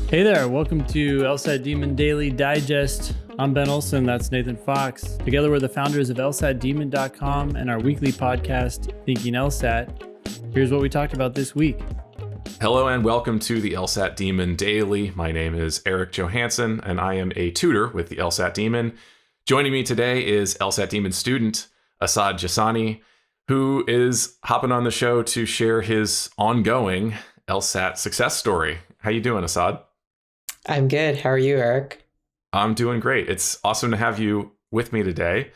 Hey there, welcome to LSAT Demon Daily Digest. I'm Ben Olson, that's Nathan Fox. Together we're the founders of LSATdemon.com and our weekly podcast, Thinking LSAT. Here's what we talked about this week. Hello and welcome to the LSAT Demon Daily. My name is Eric Johansson and I am a tutor with the LSAT Demon. Joining me today is LSAT Demon student Asad Jasani, who is hopping on the show to share his ongoing LSAT success story. How you doing, Asad? I'm good. How are you, Eric? I'm doing great. It's awesome to have you with me today.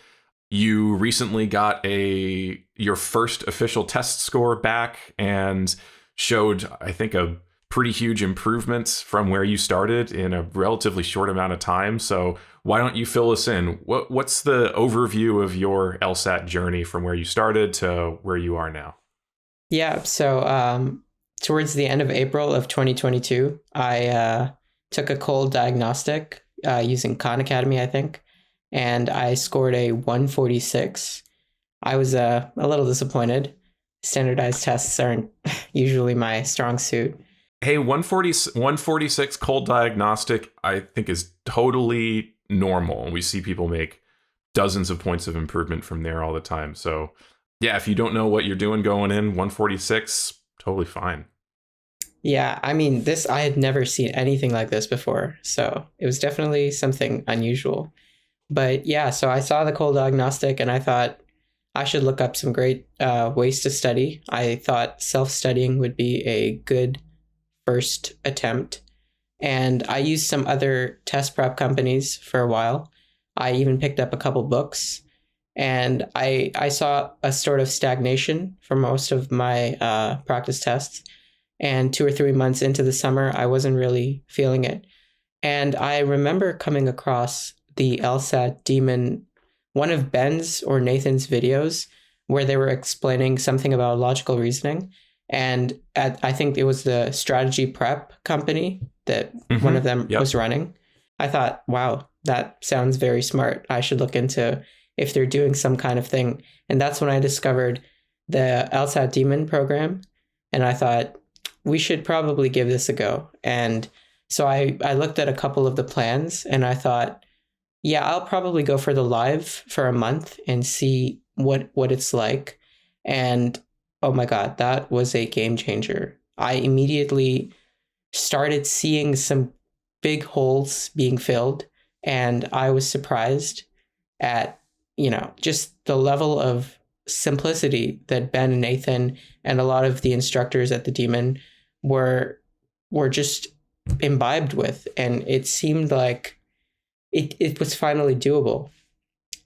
You recently got your first official test score back and showed, I think, a pretty huge improvement from where you started in a relatively short amount of time. So why don't you fill us in? What's the overview of your LSAT journey from where you started to where you are now? Yeah, so towards the end of April of 2022, I took a cold diagnostic using Khan Academy, I think, and I scored a 146. I was a little disappointed. Standardized tests aren't usually my strong suit. Hey, 146 cold diagnostic, I think, is totally normal. We see people make dozens of points of improvement from there all the time. So yeah, if you don't know what you're doing going in, 146, totally fine. Yeah, I mean, I had never seen anything like this before, so it was definitely something unusual. But yeah, so I saw the cold diagnostic and I thought I should look up some great ways to study. I thought self-studying would be a good first attempt. And I used some other test prep companies for a while. I even picked up a couple books. And I saw a sort of stagnation for most of my practice tests. And 2 or 3 months into the summer, I wasn't really feeling it. And I remember coming across the LSAT Demon, one of Ben's or Nathan's videos, where they were explaining something about logical reasoning. And I think it was the Strategy Prep company that one of them was running. I thought, wow, that sounds very smart. I should look into if they're doing some kind of thing. And that's when I discovered the LSAT Demon program. And I thought, we should probably give this a go. And so I looked at a couple of the plans and I thought, yeah, I'll probably go for the live for a month and see what it's like. And oh my God, that was a game changer. I immediately started seeing some big holes being filled. And I was surprised at, just the level of simplicity that Ben and Nathan and a lot of the instructors at the Demon were just imbibed with. And it seemed like it was finally doable.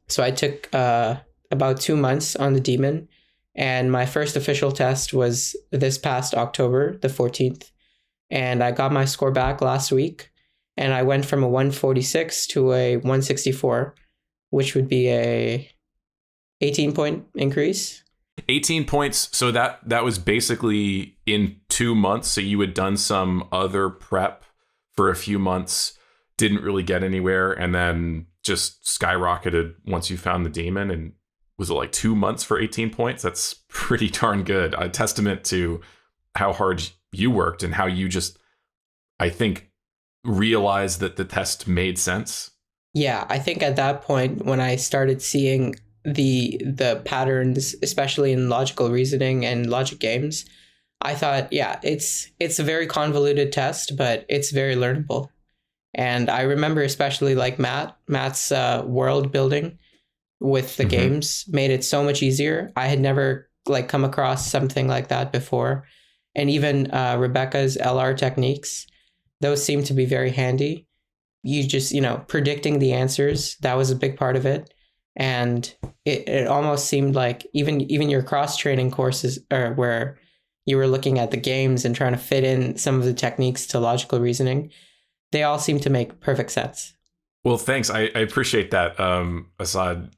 So I took about 2 months on the Demon, and my first official test was this past October, the 14th. And I got my score back last week, and I went from a 146 to a 164, which would be a 18-point increase. 18 points. So that was basically in 2 months. So you had done some other prep for a few months, didn't really get anywhere, and then just skyrocketed once you found the Demon. And was it like 2 months for 18 points? That's pretty darn good. A testament to how hard you worked and how you just, I think, realized that the test made sense. Yeah, I think at that point when I started seeing the patterns, especially in logical reasoning and logic games, I thought, yeah, it's a very convoluted test, but it's very learnable. And I remember especially like Matt's world building with the games made it so much easier. I had never come across something like that before. And even Rebecca's LR techniques, those seem to be very handy. You just, predicting the answers, that was a big part of it. And it almost seemed like even your cross-training courses where you were looking at the games and trying to fit in some of the techniques to logical reasoning, they all seem to make perfect sense. Well, thanks. I appreciate that. Asad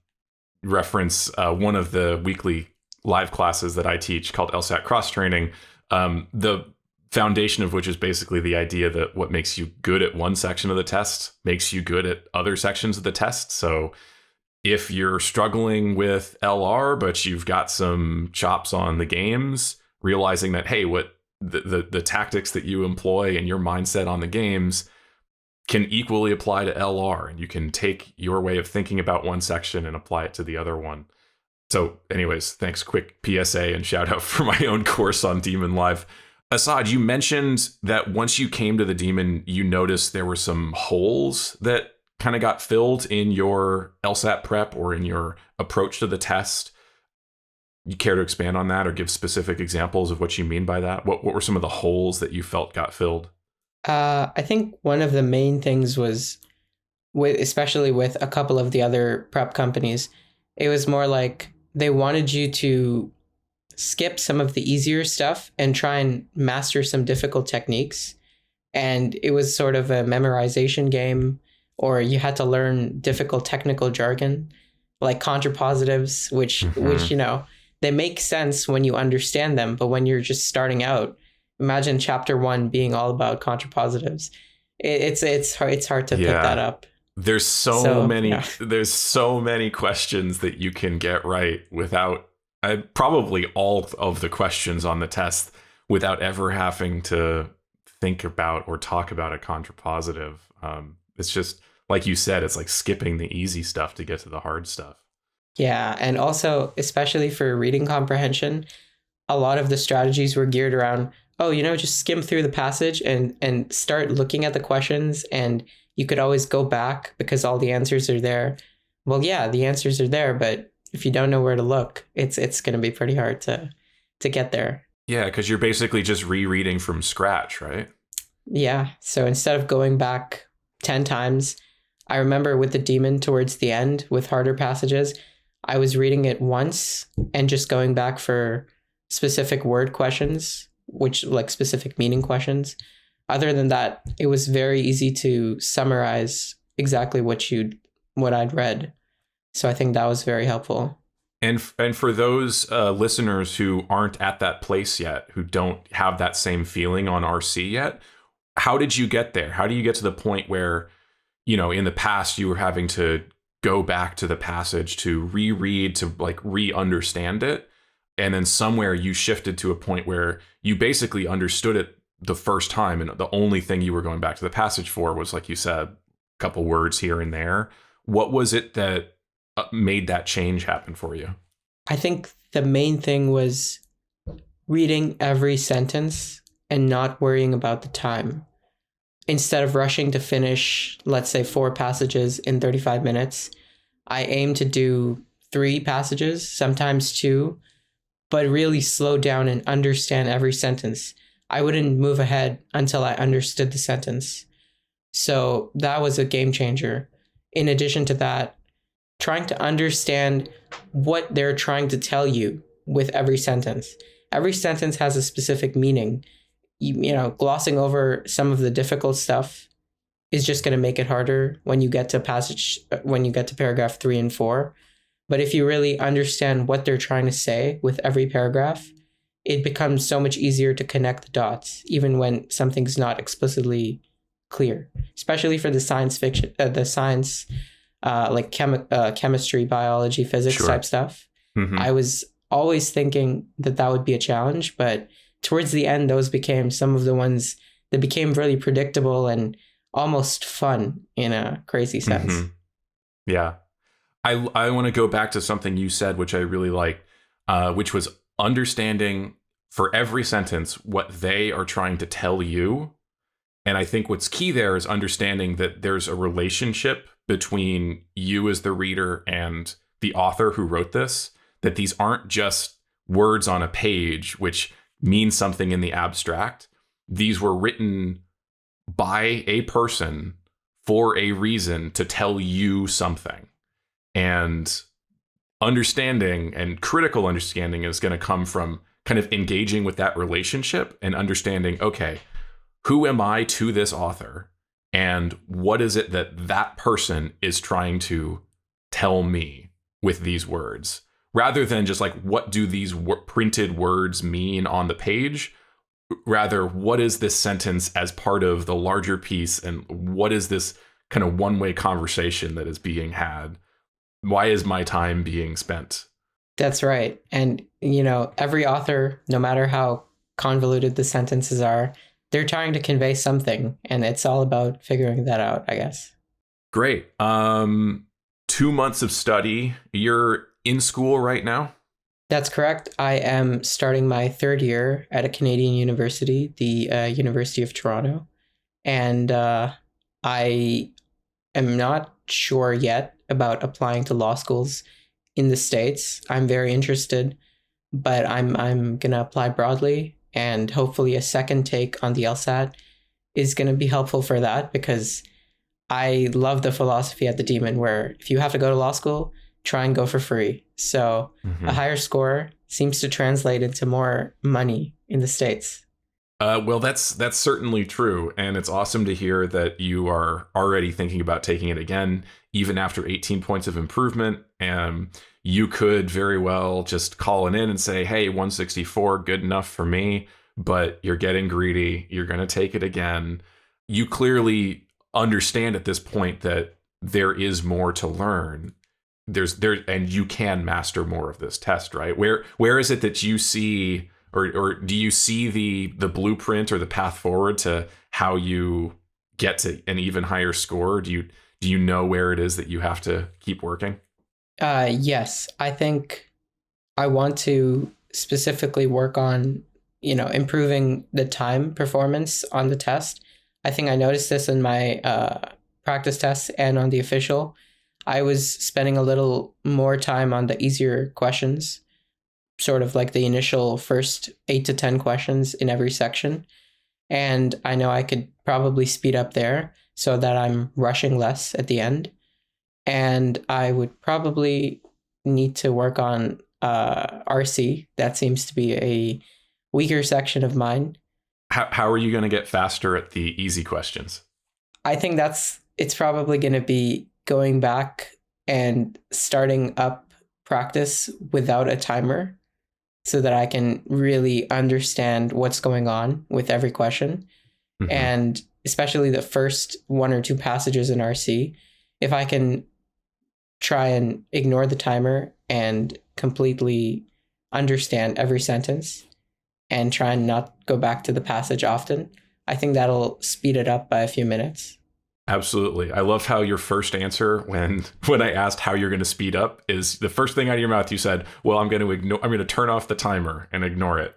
reference one of the weekly live classes that I teach called LSAT cross-training. The foundation of which is basically the idea that what makes you good at one section of the test makes you good at other sections of the test. So if you're struggling with LR, but you've got some chops on the games, realizing that, hey, what the tactics that you employ and your mindset on the games can equally apply to LR, and you can take your way of thinking about one section and apply it to the other one. So anyways, thanks. Quick PSA and shout out for my own course on Demon Live. Asad, you mentioned that once you came to the Demon, you noticed there were some holes that kind of got filled in your LSAT prep or in your approach to the test. You care to expand on that or give specific examples of what you mean by that? What were some of the holes that you felt got filled? I think one of the main things was, especially with a couple of the other prep companies, it was more like they wanted you to skip some of the easier stuff and try and master some difficult techniques. And it was sort of a memorization game, or you had to learn difficult technical jargon like contrapositives, which they make sense when you understand them, but when you're just starting out, imagine chapter 1 being all about contrapositives. It's hard to pick that up. There's so many questions that you can get right without probably all of the questions on the test without ever having to think about or talk about a contrapositive. It's just like you said, it's like skipping the easy stuff to get to the hard stuff. Yeah, and also especially for reading comprehension, a lot of the strategies were geared around, just skim through the passage and start looking at the questions, and you could always go back because all the answers are there. Well, yeah, the answers are there, but if you don't know where to look, it's going to be pretty hard to get there. Yeah, because you're basically just rereading from scratch, right? Yeah, so instead of going back 10 times, I remember with the Demon towards the end with harder passages, I was reading it once and just going back for specific word questions, which like specific meaning questions. Other than that, it was very easy to summarize exactly what I'd read. So I think that was very helpful. And for those listeners who aren't at that place yet, who don't have that same feeling on RC yet, how did you get there? How do you get to the point where, in the past you were having to go back to the passage to reread, to like re-understand it, and then somewhere you shifted to a point where you basically understood it the first time, and the only thing you were going back to the passage for was, like you said, a couple words here and there. What was it that made that change happen for you? I think the main thing was reading every sentence and not worrying about the time. Instead of rushing to finish, let's say 4 passages in 35 minutes, I aim to do 3 passages, sometimes 2, but really slow down and understand every sentence. I wouldn't move ahead until I understood the sentence. So that was a game changer. In addition to that, trying to understand what they're trying to tell you with every sentence. Every sentence has a specific meaning. Glossing over some of the difficult stuff is just going to make it harder when you get to paragraph 3 and 4. But if you really understand what they're trying to say with every paragraph, it becomes so much easier to connect the dots, even when something's not explicitly clear, especially for the science fiction, like chemistry, biology, physics type stuff. Mm-hmm. I was always thinking that would be a challenge, but towards the end, those became some of the ones that became really predictable and almost fun in a crazy sense. Mm-hmm. Yeah. I want to go back to something you said, which I really like, which was understanding for every sentence what they are trying to tell you. And I think what's key there is understanding that there's a relationship between you as the reader and the author who wrote this, that these aren't just words on a page, which mean something in the abstract. These were written by a person for a reason to tell you something. And understanding and critical understanding is going to come from kind of engaging with that relationship and understanding, okay, who am I to this author? And what is it that person is trying to tell me with these words? Rather than just like, what do these printed words mean on the page? Rather, what is this sentence as part of the larger piece? And what is this kind of one-way conversation that is being had? Why is my time being spent? That's right. And, every author, no matter how convoluted the sentences are, they're trying to convey something, and it's all about figuring that out, I guess. Great. 2 months of study. You're in school right now? That's correct. I am starting my third year at a Canadian university, the University of Toronto. And I am not sure yet about applying to law schools in the States. I'm very interested, but I'm gonna apply broadly, and hopefully a second take on the LSAT is gonna be helpful for that, because I love the philosophy at the Demon where if you have to go to law school, try and go for free. So a higher score seems to translate into more money in the States. Well, that's certainly true. And it's awesome to hear that you are already thinking about taking it again, even after 18 points of improvement. And you could very well just call it in and say, hey, 164, good enough for me. But you're getting greedy. You're going to take it again. You clearly understand at this point that there is more to learn. And you can master more of this test, right? Where is it that you see, or do you see the blueprint or the path forward to how you get to an even higher score? Do you know where it is that you have to keep working? Yes, I think I want to specifically work on, improving the time performance on the test. I think I noticed this in my practice tests and on the official. I was spending a little more time on the easier questions, sort of like the initial first 8 to 10 questions in every section. And I know I could probably speed up there so that I'm rushing less at the end. And I would probably need to work on RC. That seems to be a weaker section of mine. How are you going to get faster at the easy questions? I think it's probably going to be going back and starting up practice without a timer so that I can really understand what's going on with every question. Mm-hmm. And especially the first 1 or 2 passages in RC, if I can try and ignore the timer and completely understand every sentence and try and not go back to the passage often, I think that'll speed it up by a few minutes. Absolutely. I love how your first answer when I asked how you're going to speed up is the first thing out of your mouth. You said, well, I'm going to turn off the timer and ignore it.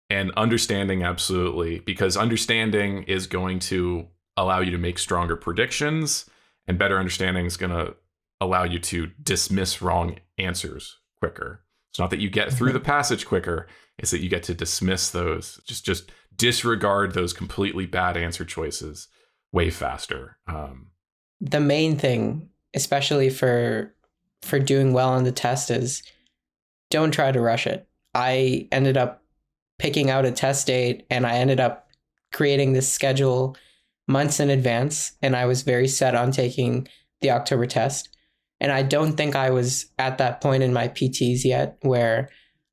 And understanding, absolutely, because understanding is going to allow you to make stronger predictions, and better understanding is going to allow you to dismiss wrong answers quicker. It's not that you get through the passage quicker, it's that you get to dismiss those, just disregard those completely bad answer choices way faster. The main thing, especially for doing well on the test, is don't try to rush it. I ended up picking out a test date, and I ended up creating this schedule months in advance, and I was very set on taking the October test. And I don't think I was at that point in my PTs yet where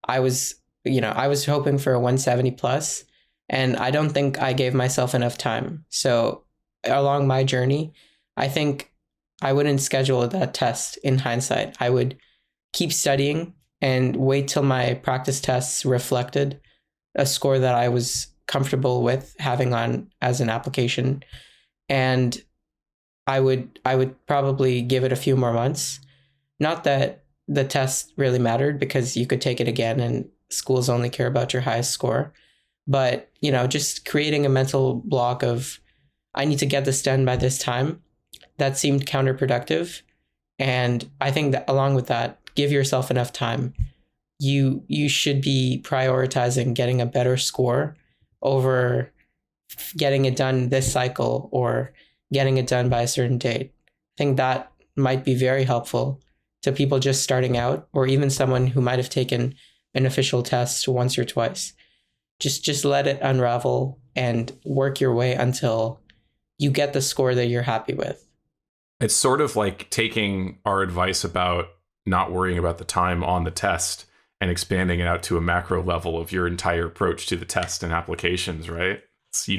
I was hoping for a 170 plus, and I don't think I gave myself enough time. So along my journey, I think I wouldn't schedule that test in hindsight. I would keep studying and wait till my practice tests reflected a score that I was comfortable with having on as an application. And I would probably give it a few more months. Not that the test really mattered, because you could take it again and schools only care about your highest score. But, just creating a mental block of, I need to get this done by this time, that seemed counterproductive. And I think that along with that, give yourself enough time. You should be prioritizing getting a better score over getting it done this cycle or getting it done by a certain date. I think that might be very helpful to people just starting out, or even someone who might have taken an official test once or twice. Just let it unravel and work your way until you get the score that you're happy with. It's sort of like taking our advice about not worrying about the time on the test and expanding it out to a macro level of your entire approach to the test and applications, right? So you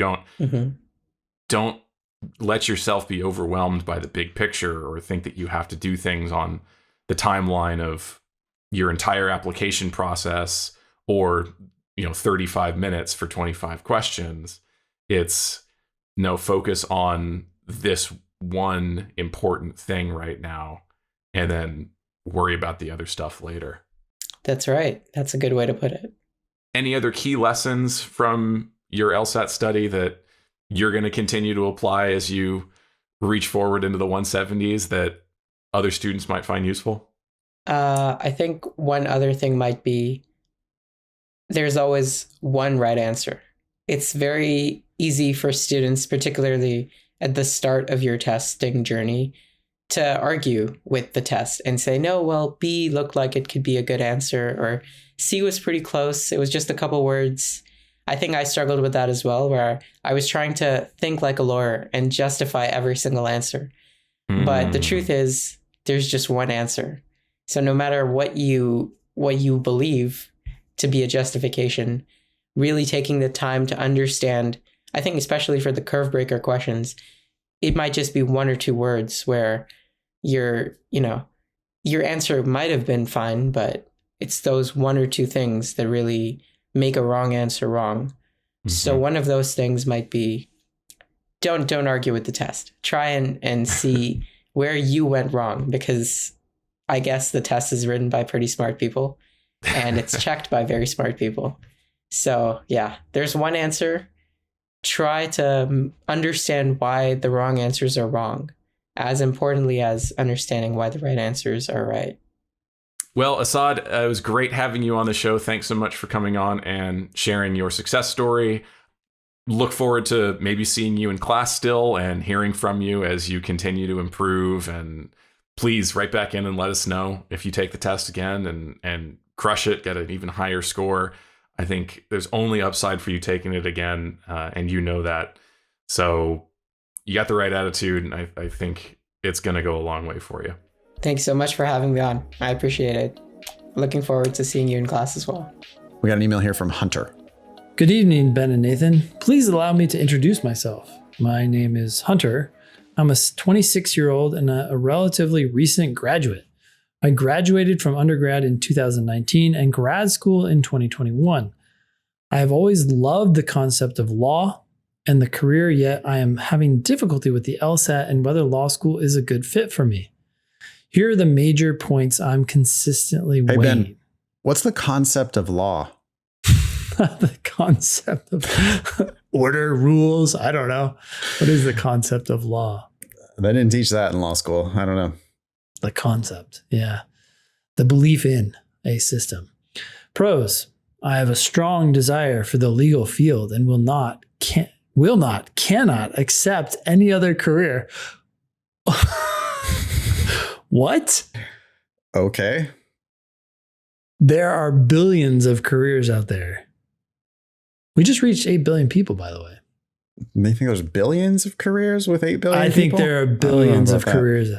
don't let yourself be overwhelmed by the big picture or think that you have to do things on the timeline of your entire application process or 35 minutes for 25 questions. It's no, focus on this one important thing right now and then worry about the other stuff later. That's right. That's a good way to put it. Any other key lessons from your LSAT study that you're going to continue to apply as you reach forward into the 170s that other students might find useful? I think one other thing might be there's always one right answer. It's very easy for students, particularly at the start of your testing journey, to argue with the test and say, no, well, B looked like it could be a good answer, or C was pretty close. It was just a couple words. I think I struggled with that as well, where I was trying to think like a lawyer and justify every single answer. But the truth is, there's just one answer. So no matter what you believe to be a justification, really taking the time to understand, I think especially for the curve breaker questions, it might just be one or two words where your answer might have been fine, but it's those one or two things that really make a wrong answer wrong. Mm-hmm. So one of those things might be, don't argue with the test. Try and see where you went wrong, because I guess the test is written by pretty smart people and it's checked by very smart people. So yeah, there's one answer. Try to understand why the wrong answers are wrong, as importantly as understanding why the right answers are right. Well, Asad, it was great having you on the show. Thanks so much for coming on and sharing your success story. Look forward to maybe seeing you in class still and hearing from you as you continue to improve. And please write back in and let us know if you take the test again and crush it, get an even higher score. I think there's only upside for you taking it again, and you know that. So you got the right attitude, and I think it's going to go a long way for you. Thanks so much for having me on. I appreciate it. Looking forward to seeing you in class as well. We got an email here from Hunter. Good evening, Ben and Nathan. Please allow me to introduce myself. My name is Hunter. I'm a 26-year-old and a relatively recent graduate. I graduated from undergrad in 2019 and grad school in 2021. I have always loved the concept of law and the career, yet I am having difficulty with the LSAT and whether law school is a good fit for me. Here are the major points I'm consistently weighing. Ben, what's the concept of law? The concept of order, rules. I don't know. What is the concept of law? They didn't teach that in law school. I don't know. The concept. Yeah. The belief in a system. Pros. I have a strong desire for the legal field and cannot accept any other career. What? Okay. There are billions of careers out there. We just reached 8 billion people, by the way. They think there's billions of careers with 8 billion people? I think there are billions of careers.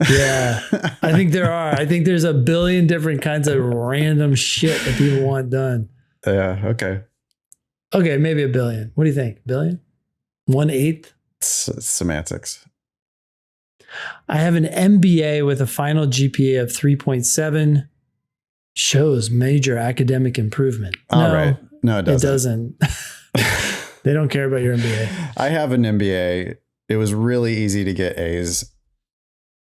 Yeah, I think there are. I think there's a billion different kinds of random shit that people want done. Yeah, okay. Okay, maybe a billion. What do you think? Billion? 1/8? It's semantics. I have an MBA with a final GPA of 3.7. Shows major academic improvement. All right. No, it doesn't. They don't care about your MBA. I have an MBA. It was really easy to get A's.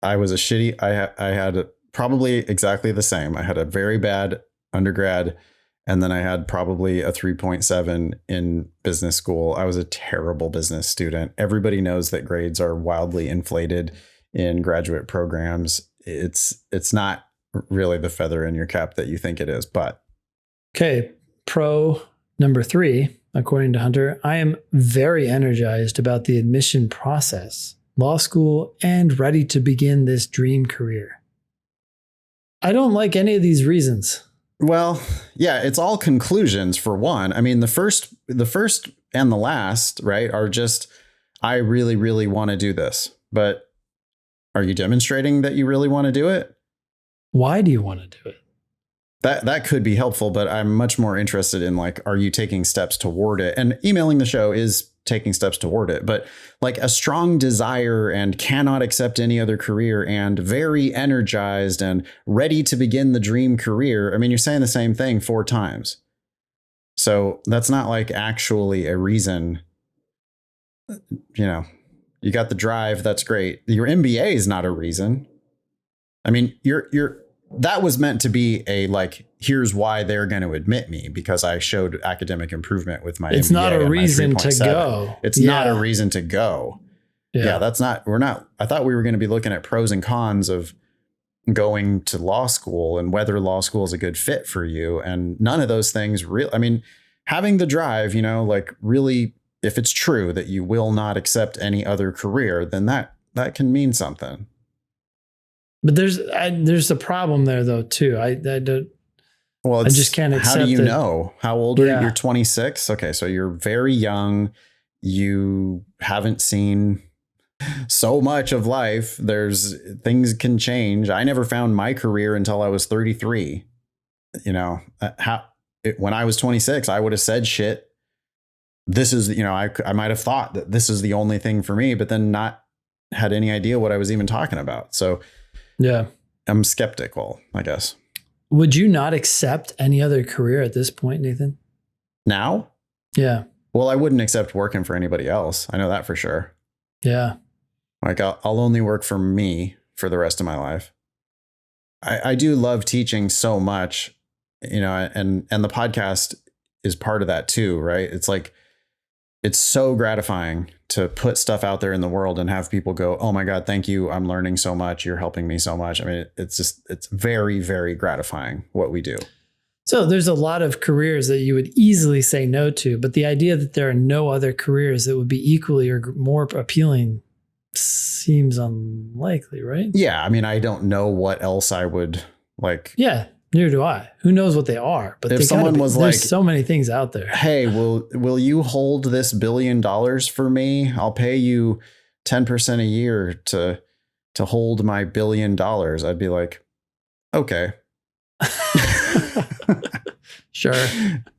I was I had probably exactly the same. I had a very bad undergrad, and then I had probably a 3.7 in business school. I was a terrible business student. Everybody knows that grades are wildly inflated in graduate programs. It's not really the feather in your cap that you think it is, but. Okay. Pro number 3, according to Hunter, I am very energized about the admission process, law school, and ready to begin this dream career. I don't like any of these reasons. Well, yeah, it's all conclusions for one. I mean, the first and the last, right, are just, I really, really want to do this. But are you demonstrating that you really want to do it? Why do you want to do it? That could be helpful, but I'm much more interested in, like, are you taking steps toward it? And emailing the show is taking steps toward it, but like a strong desire and cannot accept any other career and very energized and ready to begin the dream career. I mean, you're saying the same thing 4 times. So that's not like actually a reason. You know, you got the drive. That's great. Your MBA is not a reason. I mean, that was meant to be a like, here's why they're going to admit me, because I showed academic improvement with my It's MBA not a and my reason to 3.7. go. It's not a reason to go. Yeah, that's not, I thought we were going to be looking at pros and cons of going to law school and whether law school is a good fit for you. And none of those things I mean, having the drive, like really, if it's true that you will not accept any other career, then that can mean something. But there's a problem there though too. I don't. Well, I just can't accept. How do you know? How old are you? Yeah. You're 26. Okay, so you're very young. You haven't seen so much of life. Things can change. I never found my career until I was 33. When I was 26, I would have said shit. This is, I might have thought that this is the only thing for me, but then not had any idea what I was even talking about. So yeah, I'm skeptical, I guess. Would you not accept any other career at this point, Nathan? Now? Yeah. Well, I wouldn't accept working for anybody else. I know that for sure. Yeah. Like I'll only work for me for the rest of my life. I do love teaching so much, and the podcast is part of that too, right? It's like, it's so gratifying to put stuff out there in the world and have people go, oh my God, thank you. I'm learning so much. You're helping me so much. I mean, it's very, very gratifying what we do. So there's a lot of careers that you would easily say no to, but the idea that there are no other careers that would be equally or more appealing seems unlikely, right? Yeah. I mean, I don't know what else I would like. Yeah. Neither do I. Who knows what they are? But if someone was like, there's so many things out there. Hey, will you hold this $1 billion for me? I'll pay you 10% a year to hold my $1 billion. I'd be like, okay. Sure.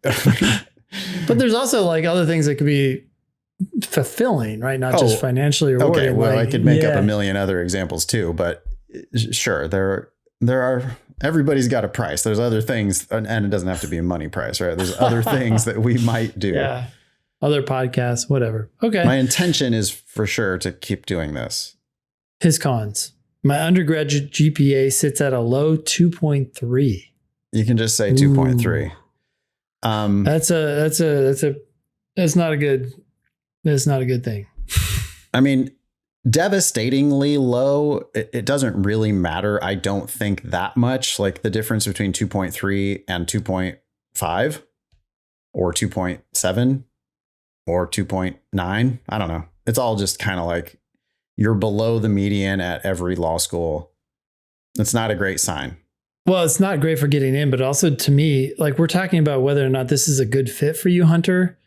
But there's also like other things that could be fulfilling, right? Not just financially rewarding. Okay, well, like, I could make up a million other examples too, but sure, there are. Everybody's got a price. There's other things, and it doesn't have to be a money price, right? There's other things that we might do. Yeah. Other podcasts, whatever. Okay. My intention is for sure to keep doing this. His cons. My undergraduate GPA sits at a low 2.3. You can just say 2.3. That's not a good thing. I mean, devastatingly low. It doesn't really matter. I don't think that much. Like the difference between 2.3 and 2.5 or 2.7 or 2.9. I don't know. It's all just kind of like you're below the median at every law school. It's not a great sign. Well, it's not great for getting in, but also to me, like we're talking about whether or not this is a good fit for you, Hunter.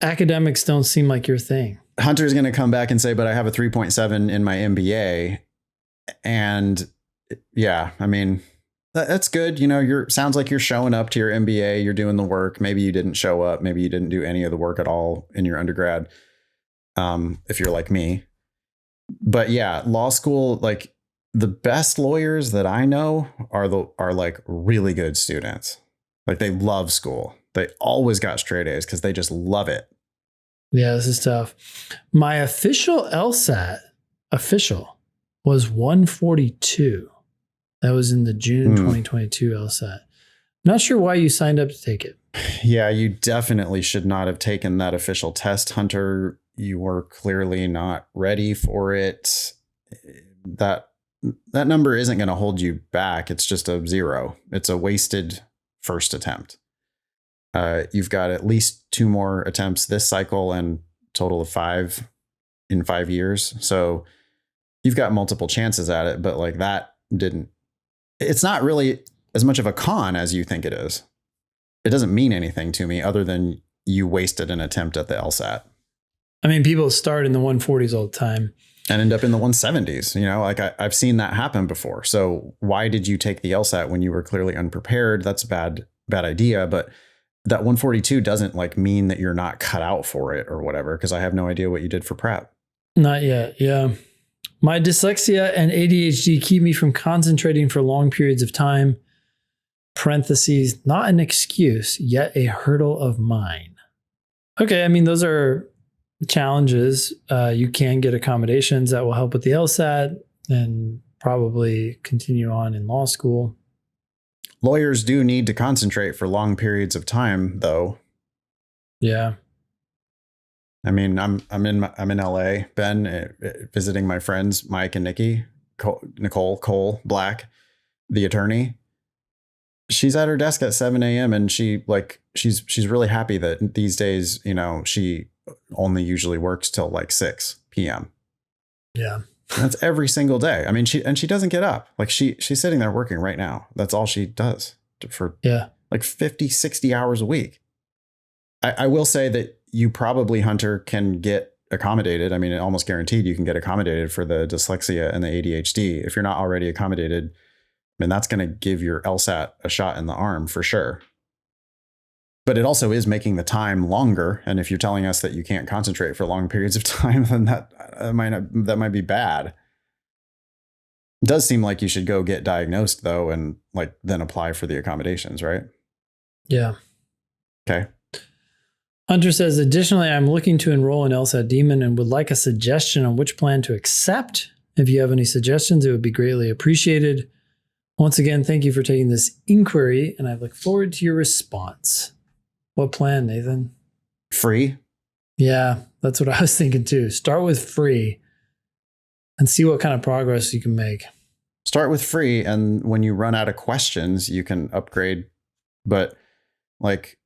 Academics don't seem like your thing. Hunter's going to come back and say, but I have a 3.7 in my MBA. And yeah, I mean, that's good. Sounds like you're showing up to your MBA. You're doing the work. Maybe you didn't show up. Maybe you didn't do any of the work at all in your undergrad. If you're like me, but yeah, law school, like the best lawyers that I know are like really good students. Like they love school. They always got straight A's because they just love it. Yeah, this is tough. My official LSAT was 142. That was in the June 2022 LSAT. Not sure why you signed up to take it. Yeah, you definitely should not have taken that official test, Hunter. You were clearly not ready for it. That number isn't going to hold you back. It's just a 0. It's a wasted first attempt. You've got at least 2 more attempts this cycle and total of 5 in 5 years. So you've got multiple chances at it, but like it's not really as much of a con as you think it is. It doesn't mean anything to me other than you wasted an attempt at the LSAT. I mean, people start in the 140s all the time and end up in the 170s. Like I've seen that happen before. So why did you take the LSAT when you were clearly unprepared? That's a bad idea. But that 142 doesn't like mean that you're not cut out for it or whatever, because I have no idea what you did for prep. Not yet. Yeah. My dyslexia and ADHD keep me from concentrating for long periods of time. parentheses, not an excuse, yet a hurdle of mine. Okay, I mean, those are challenges. You can get accommodations that will help with the LSAT and probably continue on in law school. Lawyers do need to concentrate for long periods of time, though. Yeah. I mean, I'm in LA, Ben, visiting my friends Mike and Nikki, Nicole Cole Black, the attorney. She's at her desk at 7 a.m. and she's really happy that these days, you know, she only usually works till like 6 p.m. Yeah. That's every single day. I mean, she doesn't get up. Like she's sitting there working right now. That's all she does for like 50, 60 hours a week. I will say that you probably, Hunter, can get accommodated. I mean, almost guaranteed you can get accommodated for the dyslexia and the ADHD. If you're not already accommodated, I mean, that's going to give your LSAT a shot in the arm for sure. But it also is making the time longer. And if you're telling us that you can't concentrate for long periods of time, then that might be bad. It does seem like you should go get diagnosed though, and like then apply for the accommodations, right? Yeah. Okay. Hunter says, additionally, I'm looking to enroll in LSAT Demon and would like a suggestion on which plan to accept. If you have any suggestions, it would be greatly appreciated. Once again, thank you for taking this inquiry, and I look forward to your response. What plan, Nathan? Free? Yeah, that's what I was thinking too. Start with free and see what kind of progress you can make. Start with free, and when you run out of questions, you can upgrade. But like,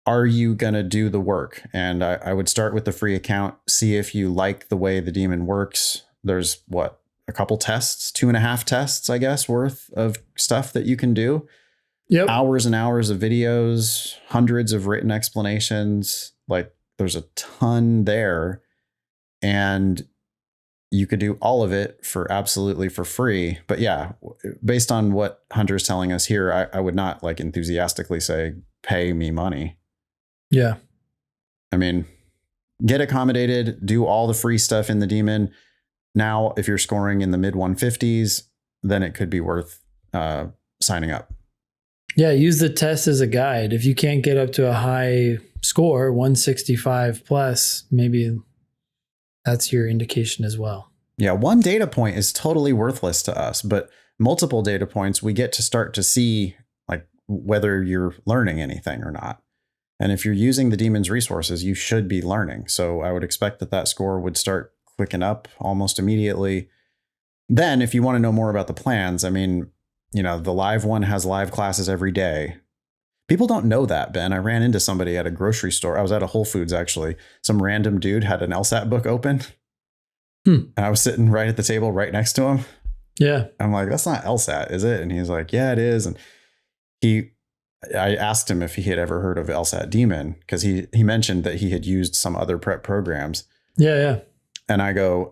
are you going to do the work? And I would start with the free account, see if you like the way the Demon works. There's a couple tests, 2.5 tests, I guess, worth of stuff that you can do. Yep. Hours and hours of videos, hundreds of written explanations. Like there's a ton there. And you could do all of it for absolutely for free. But yeah, based on what Hunter's telling us here, I would not like enthusiastically say, pay me money. Yeah. I mean, get accommodated, do all the free stuff in the Demon. Now, if you're scoring in the mid 150s, then it could be worth signing up. Yeah, use the test as a guide. If you can't get up to a high score, 165 plus, maybe that's your indication as well. Yeah, one data point is totally worthless to us, but multiple data points, we get to start to see like whether you're learning anything or not. And if you're using the Demon's resources, you should be learning. So I would expect that score would start clicking up almost immediately. Then if you want to know more about the plans, I mean, you know, the live one has live classes every day. People don't know that, Ben. I ran into somebody at a grocery store. I was at a Whole Foods, actually. Some random dude had an LSAT book open. And I was sitting right at the table right next to him. Yeah. I'm like, that's not LSAT, is it? And he's like, yeah, it is. And I asked him if he had ever heard of LSAT Demon, because he mentioned that he had used some other prep programs. Yeah. And I go,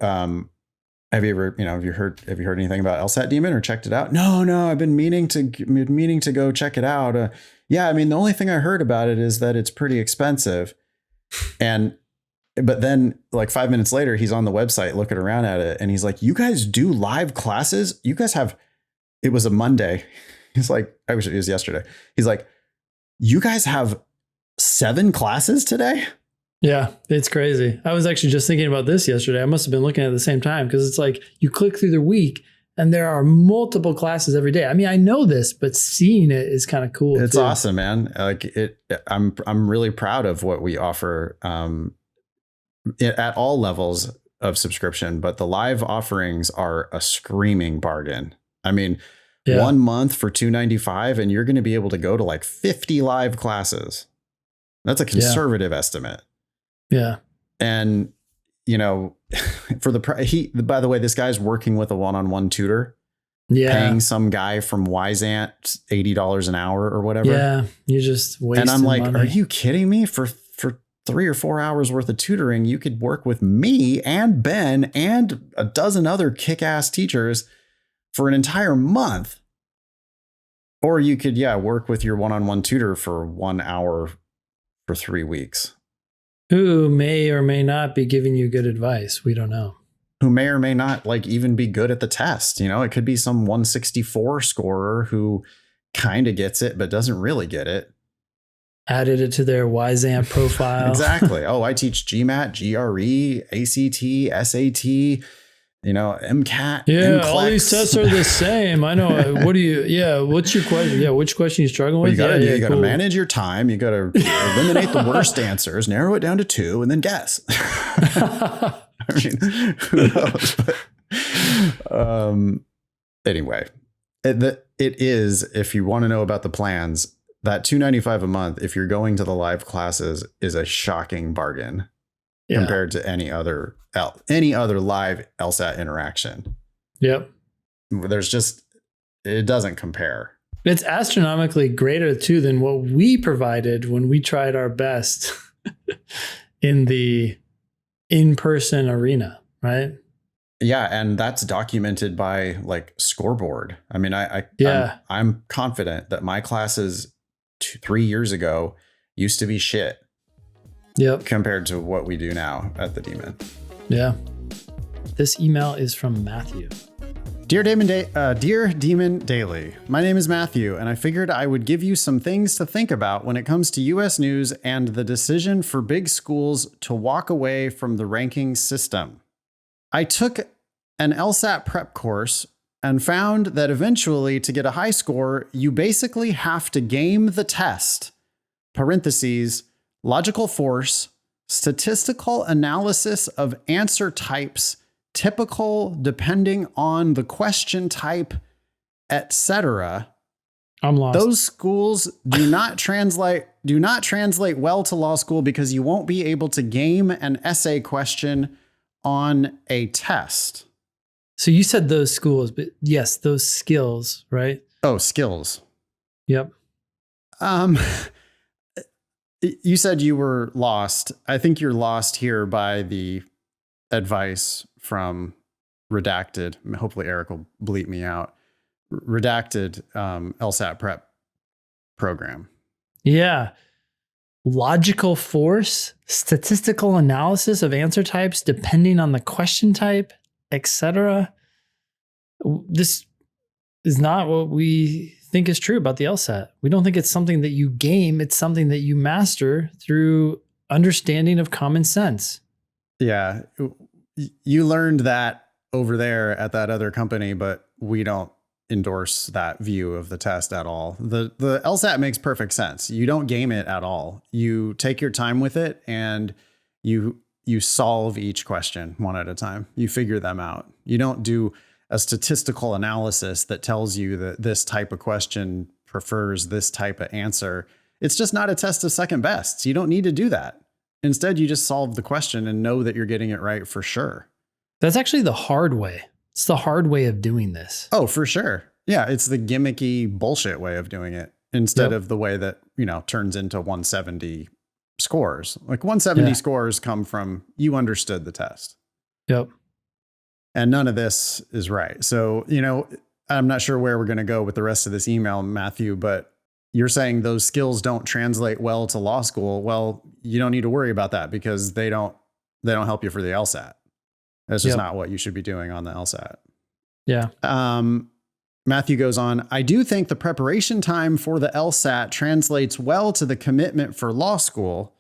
have you heard anything about LSAT Demon or checked it out? No, I've been meaning to go check it out. Yeah, I mean, the only thing I heard about it is that it's pretty expensive. But then like 5 minutes later, he's on the website looking around at it and he's like, you guys do live classes? You guys have, it was a Monday. He's like, I wish it was yesterday. He's like, you guys have 7 classes today? Yeah, it's crazy. I was actually just thinking about this yesterday. I must have been looking at the same time because it's like you click through the week and there are multiple classes every day. I mean, I know this, but seeing it is kind of cool. It's awesome, man. Like I'm really proud of what we offer at all levels of subscription, but the live offerings are a screaming bargain. I mean, 1 month for $295 and you're going to be able to go to like 50 live classes. That's a conservative estimate. Yeah. And, you know, by the way, this guy's working with a one-on-one tutor, paying some guy from Wyzant $80 an hour or whatever. Yeah. You just wasting And I'm like, money. are you kidding me? For 3 or 4 hours worth of tutoring, you could work with me and Ben and a dozen other kick-ass teachers for an entire month. Or you could, work with your one-on-one tutor for 1 hour for 3 weeks. Who may or may not be giving you good advice. We don't know. Who may or may not like even be good at the test. You know, it could be some 164 scorer who kind of gets it, but doesn't really get it. Added it to their YZAMP profile. Exactly. Oh, I teach GMAT, GRE, ACT, SAT, MCAT. Yeah, NCLEX. all these tests are the same. I know. What's your question? Yeah, which question you struggling with? Well, you got to cool. manage your time. You got to eliminate the worst answers, narrow it down to 2, and then guess. I mean, who knows? But, anyway, it is, if you want to know about the plans, that $295 a month, if you're going to the live classes, is a shocking bargain compared to any other live LSAT interaction. Yep. It doesn't compare. It's astronomically greater too than what we provided when we tried our best in the in-person arena, right? Yeah, and that's documented by like scoreboard. I mean, I'm confident that my classes 3 years ago used to be shit. Yep. Compared to what we do now at the Demon. Yeah. This email is from Matthew. Dear Demon Daily, my name is Matthew, and I figured I would give you some things to think about when it comes to U.S. news and the decision for big schools to walk away from the ranking system. I took an LSAT prep course and found that eventually, to get a high score, you basically have to game the test. Parentheses, logical force, statistical analysis of answer types, typical depending on the question type, etc. I'm lost. Those schools do not translate well to law school because you won't be able to game an essay question on a test. So you said those schools, but yes, those skills, right? Oh, skills. Yep. You said you were lost. I think you're lost here by the advice from Redacted. Hopefully Eric will bleep me out. Redacted LSAT prep program. Yeah. Logical force, statistical analysis of answer types depending on the question type, etc. This is not what we think is true about the LSAT. We don't think it's something that you game. It's something that you master through understanding of common sense. Yeah. You learned that over there at that other company, but we don't endorse that view of the test at all. The LSAT makes perfect sense. You don't game it at all. You take your time with it and you solve each question one at a time. You figure them out. You don't do a statistical analysis that tells you that this type of question prefers this type of answer. It's just not a test of second best. You don't need to do that. Instead, you just solve the question and know that you're getting it right for sure. That's actually the hard way. It's the hard way of doing this. Oh, for sure. Yeah, it's the gimmicky bullshit way of doing it instead of the way that, turns into 170 scores. Like 170 scores come from you understood the test. Yep. And none of this is right. So, I'm not sure where we're going to go with the rest of this email, Matthew, but you're saying those skills don't translate well to law school. Well, you don't need to worry about that because they don't help you for the LSAT. That's just not what you should be doing on the LSAT. Yeah. Matthew goes on, I do think the preparation time for the LSAT translates well to the commitment for law school,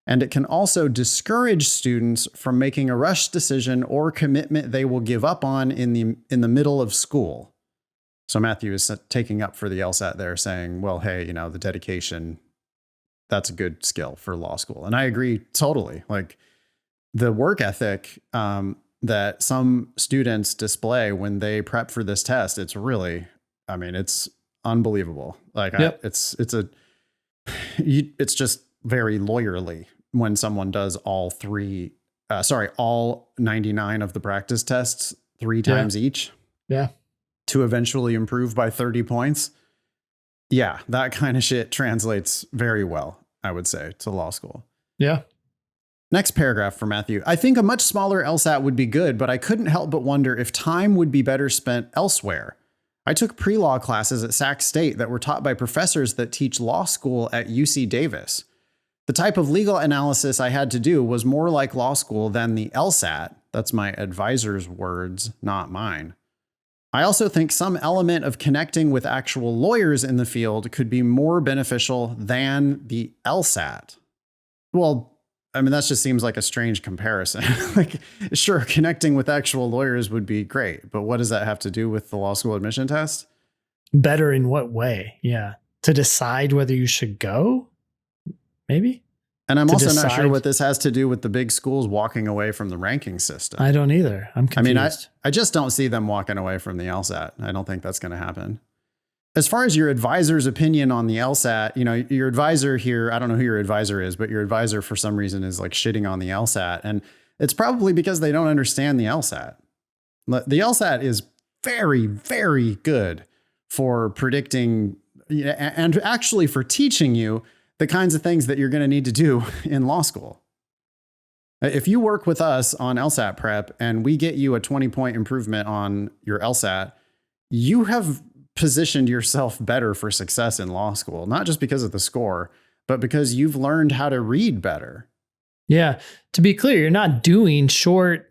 and it can also discourage students from making a rush decision or commitment they will give up on in the middle of school. So Matthew is taking up for the LSAT there, saying, well, hey, the dedication, that's a good skill for law school. And I agree totally. Like the work ethic that some students display when they prep for this test, it's really, it's unbelievable. Like it's just very lawyerly when someone does all 99 of the practice tests 3 times each. Yeah. To eventually improve by 30 points. Yeah, that kind of shit translates very well, I would say, to law school. Yeah. Next paragraph for Matthew. I think a much smaller LSAT would be good, but I couldn't help but wonder if time would be better spent elsewhere. I took pre-law classes at Sac State that were taught by professors that teach law school at UC Davis. The type of legal analysis I had to do was more like law school than the LSAT. That's my advisor's words, not mine. I also think some element of connecting with actual lawyers in the field could be more beneficial than the LSAT. Well, I mean, that just seems like a strange comparison. Like, sure, connecting with actual lawyers would be great, but what does that have to do with the law school admission test? Better in what way? Yeah. To decide whether you should go? Maybe? And I'm To also not decide- sure what this has to do with the big schools walking away from the ranking system. I don't either. I'm I mean, confused. I just don't see them walking away from the LSAT. I don't think that's going to happen. As far as your advisor's opinion on the LSAT, your advisor here, I don't know who your advisor is, but your advisor for some reason is like shitting on the LSAT. And it's probably because they don't understand the LSAT. The LSAT is very, very good for predicting and actually for teaching you the kinds of things that you're going to need to do in law school. If you work with us on LSAT prep and we get you a 20-point improvement on your LSAT, you have positioned yourself better for success in law school, not just because of the score, but because you've learned how to read better. Yeah. To be clear, you're not doing short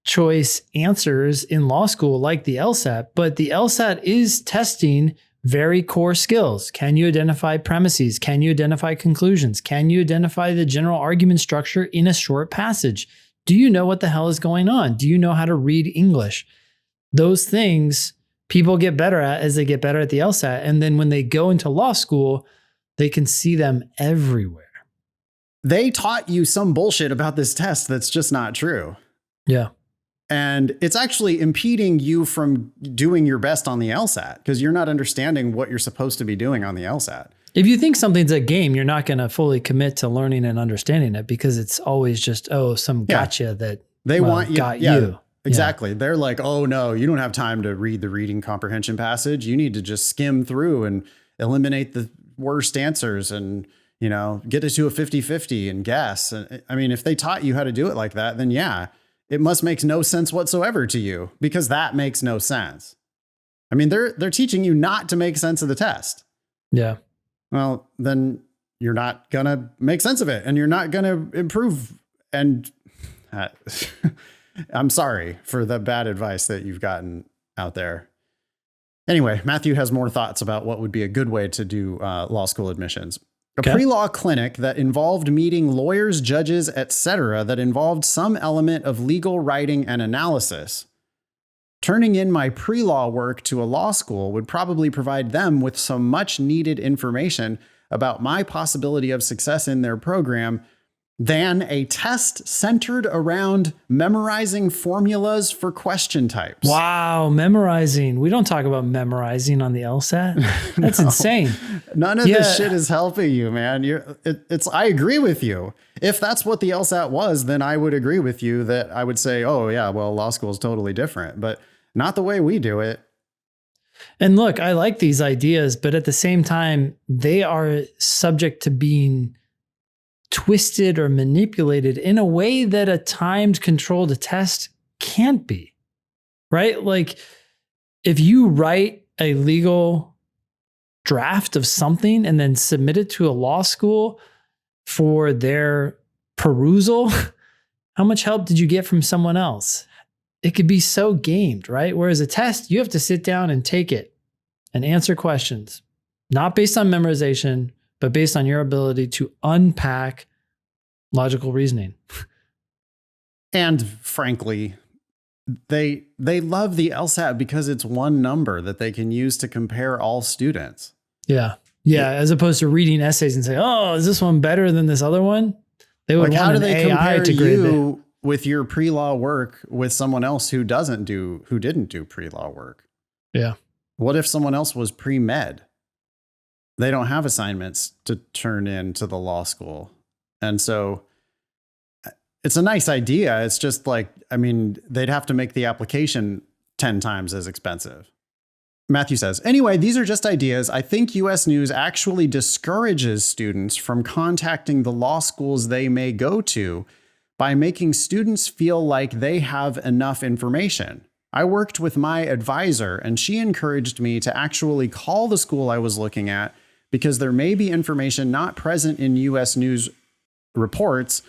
choice answers in law school like the LSAT, but the LSAT is testing very core skills. Can you identify premises? Can you identify conclusions? Can you identify the general argument structure in a short passage? Do you know what the hell is going on? Do you know how to read English? Those things people get better at as they get better at the LSAT. And then when they go into law school, they can see them everywhere. They taught you some bullshit about this test that's just not true. Yeah. And it's actually impeding you from doing your best on the LSAT because you're not understanding what you're supposed to be doing on the LSAT. If you think something's a game, you're not going to fully commit to learning and understanding it because it's always just, some gotcha that they want you. Got you. Exactly. Yeah. They're like, oh no, you don't have time to read the reading comprehension passage. You need to just skim through and eliminate the worst answers and, get it to a 50-50 and guess. I mean, if they taught you how to do it like that, then yeah, it must make no sense whatsoever to you because that makes no sense. I mean, they're teaching you not to make sense of the test. Yeah. Well, then you're not going to make sense of it and you're not going to improve. And I'm sorry for the bad advice that you've gotten out there. Anyway, Matthew has more thoughts about what would be a good way to do law school admissions. A pre-law clinic that involved meeting lawyers, judges, etc., that involved some element of legal writing and analysis. Turning in my pre-law work to a law school would probably provide them with some much needed information about my possibility of success in their program than a test centered around memorizing formulas for question types. Wow, memorizing. We don't talk about memorizing on the LSAT. That's insane. None of this shit is helping you, man. I agree with you. If that's what the LSAT was, then I would agree with you that I would say, oh yeah, well, law school is totally different, but not the way we do it. And look, I like these ideas, but at the same time, they are subject to being twisted or manipulated in a way that a timed controlled test can't be, right? Like if you write a legal draft of something and then submit it to a law school for their perusal, how much help did you get from someone else? It could be so gamed, right? Whereas a test, you have to sit down and take it and answer questions, not based on memorization, but based on your ability to unpack logical reasoning. And frankly, they love the LSAT because it's one number that they can use to compare all students. Yeah. Yeah. As opposed to reading essays and say, oh, is this one better than this other one? They would like, want how do an they AI compare to grade you with your pre-law work with someone else who didn't do pre-law work? Yeah. What if someone else was pre-med? They don't have assignments to turn in to the law school. And so it's a nice idea. It's just like, I mean, they'd have to make the application 10 times as expensive. Matthew says, anyway, these are just ideas. I think US News actually discourages students from contacting the law schools they may go to by making students feel like they have enough information. I worked with my advisor and she encouraged me to actually call the school I was looking at because there may be information not present in US News reports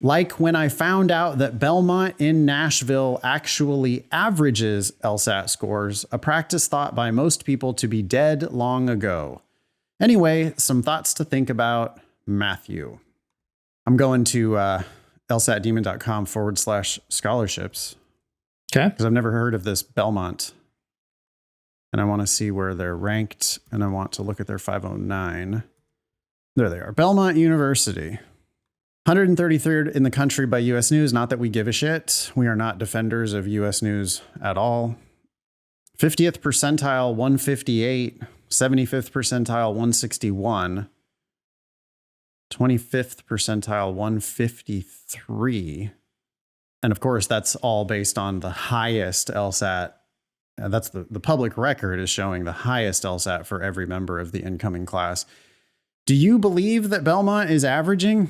Like when I found out that Belmont in Nashville actually averages LSAT scores, a practice thought by most people to be dead long ago. Anyway, some thoughts to think about, Matthew. I'm going to lsatdemon.com/scholarships. Okay. Because I've never heard of this Belmont. And I want to see where they're ranked. And I want to look at their 509. There they are. Belmont University. 133rd in the country by US News. Not that we give a shit. We are not defenders of US News at all. 50th percentile, 158. 75th percentile, 161. 25th percentile, 153. And of course, that's all based on the highest LSAT. That's the public record is showing the highest LSAT for every member of the incoming class. Do you believe that Belmont is averaging?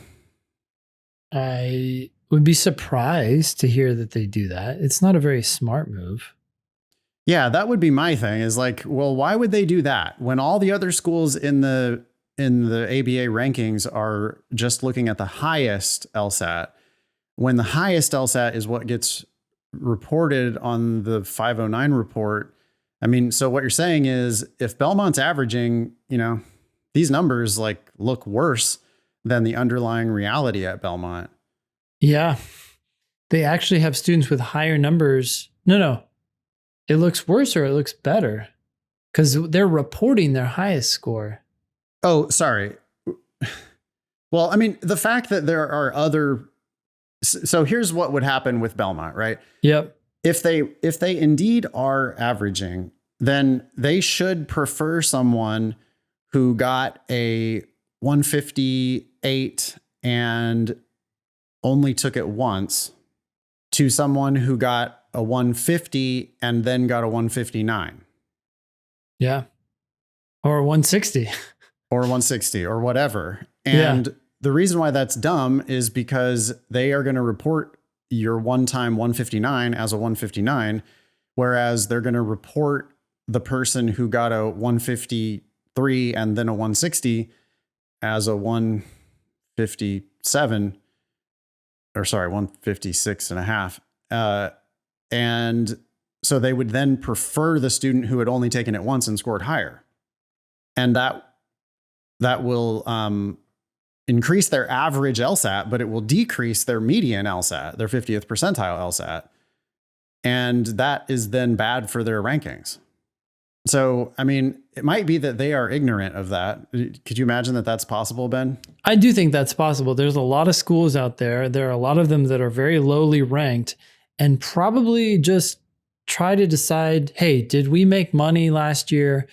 I would be surprised to hear that they do that. It's not a very smart move. Yeah, that would be my thing is like, well, why would they do that when all the other schools in the ABA rankings are just looking at the highest LSAT, when the highest LSAT is what gets reported on the 509 report? I mean, so what you're saying is if Belmont's averaging, these numbers like look worse than the underlying reality at Belmont. Yeah. They actually have students with higher numbers. No. It looks worse or it looks better because they're reporting their highest score. Oh, sorry. Well, I mean, the fact that there are other. So here's what would happen with Belmont, right? Yep. If they indeed are averaging, then they should prefer someone who got a 158 and only took it once to someone who got a 150 and then got a 159. Yeah. Or 160. Or 160 or whatever. And the reason why that's dumb is because they are going to report your one-time 159 as a 159, whereas they're going to report the person who got a 153 and then a 160 as a 157, or sorry, 156 and a half. And so they would then prefer the student who had only taken it once and scored higher. And that will increase their average LSAT, but it will decrease their median LSAT, their 50th percentile LSAT. And that is then bad for their rankings. So, I mean, it might be that they are ignorant of that. Could you imagine that that's possible, Ben? I do think that's possible. There's a lot of schools out there. There are a lot of them that are very lowly ranked and probably just try to decide, hey, did we make money last year?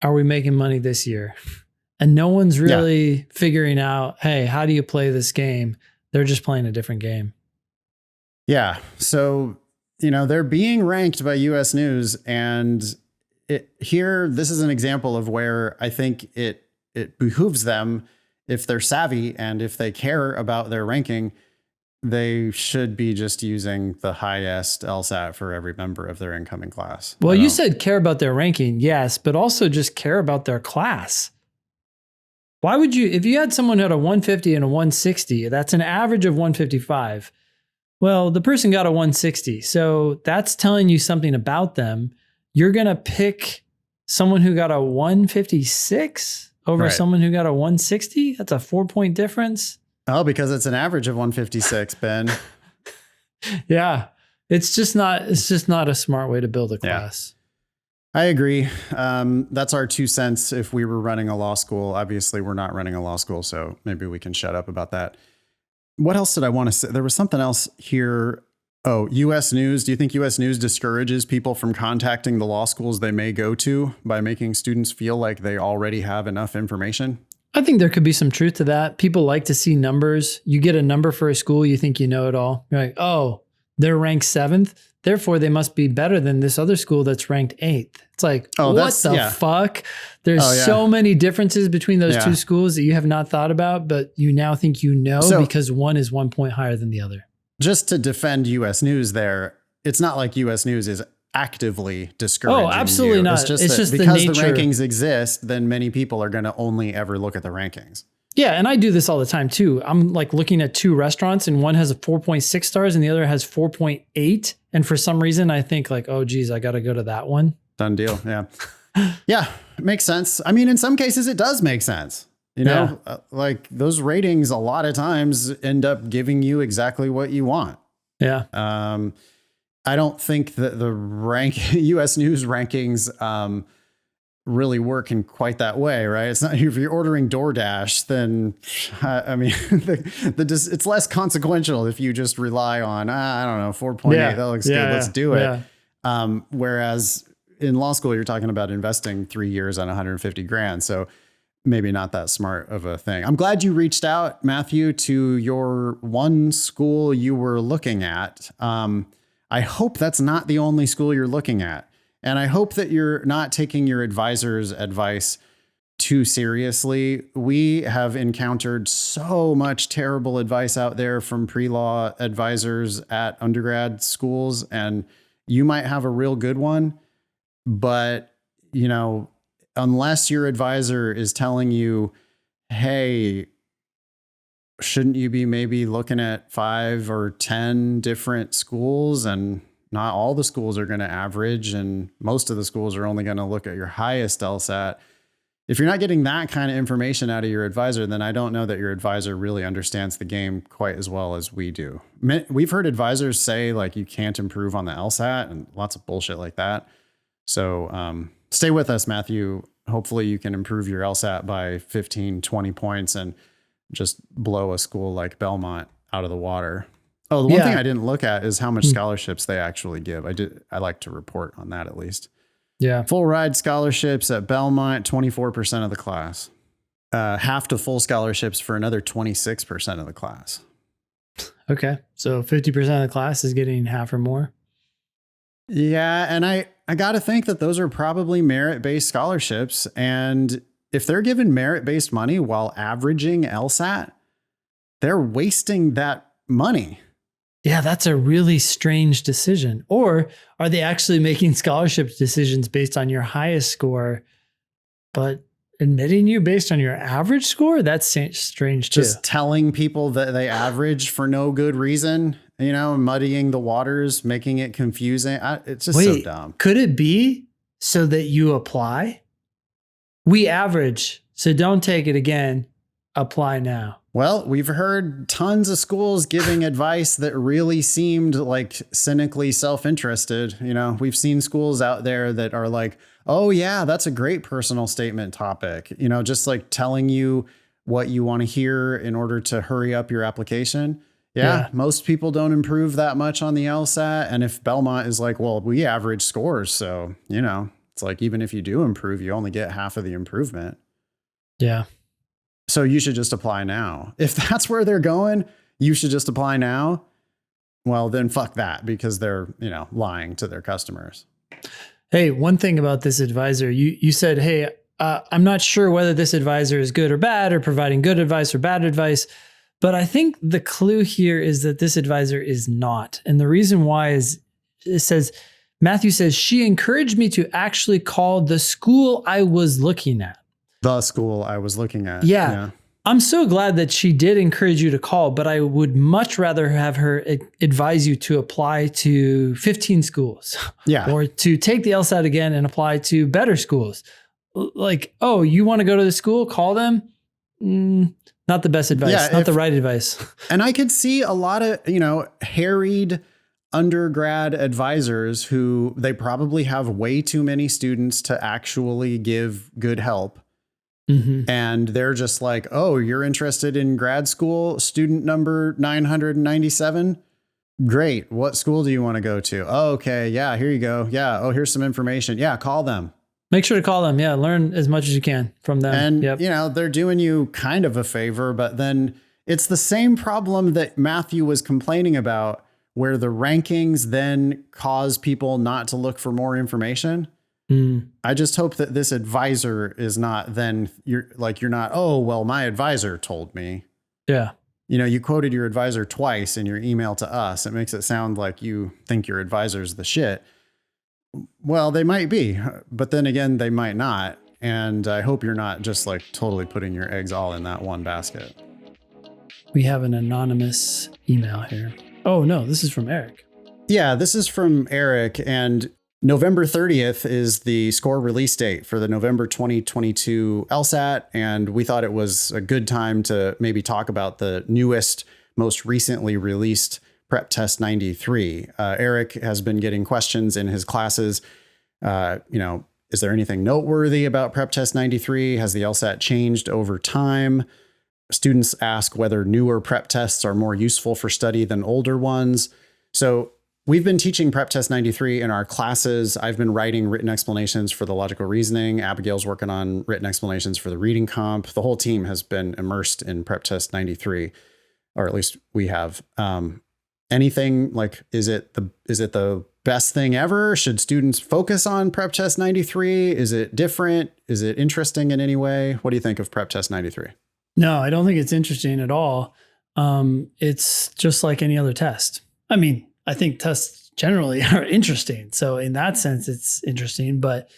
Are we making money this year? And no one's really figuring out, hey, how do you play this game? They're just playing a different game. Yeah. So, they're being ranked by US News, and this is an example of where I think it behooves them, if they're savvy and if they care about their ranking, they should be just using the highest LSAT for every member of their incoming class. Well, you said care about their ranking, yes, but also just care about their class. Why would you, if you had someone who had a 150 and a 160, that's an average of 155. Well, the person got a 160. So that's telling you something about them. You're going to pick someone who got a 156 over someone who got a 160? That's a 4-point difference. Oh, because it's an average of 156, Ben. Yeah. It's just not a smart way to build a class. I agree. That's our 2 cents. If we were running a law school, obviously we're not running a law school, so maybe we can shut up about that. What else did I want to say? There was something else here. Oh, US News. Do you think US News discourages people from contacting the law schools they may go to by making students feel like they already have enough information? I think there could be some truth to that. People like to see numbers. You get a number for a school, you think you know it all. You're like, oh, they're ranked 7th. Therefore, they must be better than this other school that's ranked 8th. It's like, what the fuck? There's so many differences between those two schools that you have not thought about, but you now think you know because one is 1 point higher than the other. Just to defend US News there, it's not like US News is actively discouraging you. Oh, absolutely not. It's just because the rankings exist, then many people are going to only ever look at the rankings. Yeah, and I do this all the time too. I'm like looking at two restaurants and one has a 4.6 stars and the other has 4.8. And for some reason I think like, oh geez, I got to go to that one. Done deal. Yeah. Yeah. It makes sense. I mean, in some cases it does make sense. You know, like those ratings a lot of times end up giving you exactly what you want. Yeah. I don't think that the US News rankings really work in quite that way, right? It's not, if you're ordering DoorDash, then I mean, it's less consequential if you just rely on, I don't know, 4.8, that looks good, let's do it. Whereas in law school, you're talking about investing 3 years on 150 grand. So maybe not that smart of a thing. I'm glad you reached out, Matthew, to your one school you were looking at. I hope that's not the only school you're looking at. And I hope that you're not taking your advisor's advice too seriously. We have encountered so much terrible advice out there from pre-law advisors at undergrad schools, and you might have a real good one, but you know, unless your advisor is telling you, hey, shouldn't you be maybe looking at 5 or 10 different schools, and not all the schools are going to average, and most of the schools are only going to look at your highest LSAT. If you're not getting that kind of information out of your advisor, then I don't know that your advisor really understands the game quite as well as we do. We've heard advisors say like you can't improve on the LSAT and lots of bullshit like that. So stay with us, Matthew. Hopefully you can improve your LSAT by 15, 20 points and just blow a school like Belmont out of the water. Oh, the one thing I didn't look at is how much scholarships they actually give. I like to report on that at least. Yeah. Full ride scholarships at Belmont, 24% of the class. Half to full scholarships for another 26% of the class. Okay. So 50% of the class is getting half or more. Yeah. And I got to think that those are probably merit-based scholarships. And if they're given merit-based money while averaging LSAT, they're wasting that money. Yeah, that's a really strange decision. Or are they actually making scholarship decisions based on your highest score, but admitting you based on your average score? That's strange too. Just telling people that they average for no good reason, you know, muddying the waters, making it confusing. It's just so dumb. Could it be so that you apply? We average, so don't take it again. Apply now. Well, we've heard tons of schools giving advice that really seemed like cynically self-interested. You know, we've seen schools out there that are like, oh yeah, that's a great personal statement topic. You know, just like telling you what you want to hear in order to hurry up your application. Yeah, most people don't improve that much on the LSAT. And if Belmont is like, well, we average scores. So, you know, it's like, even if you do improve, you only get half of the improvement. Yeah. So you should just apply now. If that's where they're going, you should just apply now. Well, then fuck that, because they're, you know, lying to their customers. Hey, one thing about this advisor, you said, hey, I'm not sure whether this advisor is good or bad or providing good advice or bad advice, but I think the clue here is that this advisor is not. And the reason why is it says, Matthew says, she encouraged me to actually call the school I was looking at. The school I was looking at. Yeah. I'm so glad that she did encourage you to call, but I would much rather have her advise you to apply to 15 schools. Yeah. Or to take the LSAT again and apply to better schools. Like, oh, you want to go to the school? Call them. Not the best advice. Not the right advice. And I could see a lot of, you know, harried undergrad advisors who they probably have way too many students to actually give good help. Mm-hmm. And they're just like, oh, you're interested in grad school, student number 997. Great. What school do you want to go to? Oh, okay. Yeah, here you go. Yeah. Oh, here's some information. Yeah. Call them. Make sure to call them. Yeah. Learn as much as you can from them. And, you know, they're doing you kind of a favor, but then it's the same problem that Matthew was complaining about, where the rankings then cause people not to look for more information. I just hope that this advisor is not then you're not, oh, well, my advisor told me. Yeah. You know, you quoted your advisor twice in your email to us. It makes it sound like you think your advisor's the shit. Well, they might be, but then again, they might not. And I hope you're not just like totally putting your eggs all in that one basket. We have an anonymous email here. Oh, no, this is from Eric. Yeah, this is from Eric. And November 30th is the score release date for the November 2022 LSAT. And we thought it was a good time to maybe talk about the newest, most recently released PrepTest 93. Eric has been getting questions in his classes. Is there anything noteworthy about PrepTest 93? Has the LSAT changed over time? Students ask whether newer prep tests are more useful for study than older ones. So we've been teaching PrepTest 93 in our classes. I've been writing written explanations for the logical reasoning. Abigail's working on written explanations for the reading comp. The whole team has been immersed in PrepTest 93, or at least we have. Anything like, is it the best thing ever? Should students focus on PrepTest 93? Is it different? Is it interesting in any way? What do you think of PrepTest 93? No, I don't think it's interesting at all. It's just like any other test. I mean, I think tests generally are interesting. So in that sense, it's interesting, but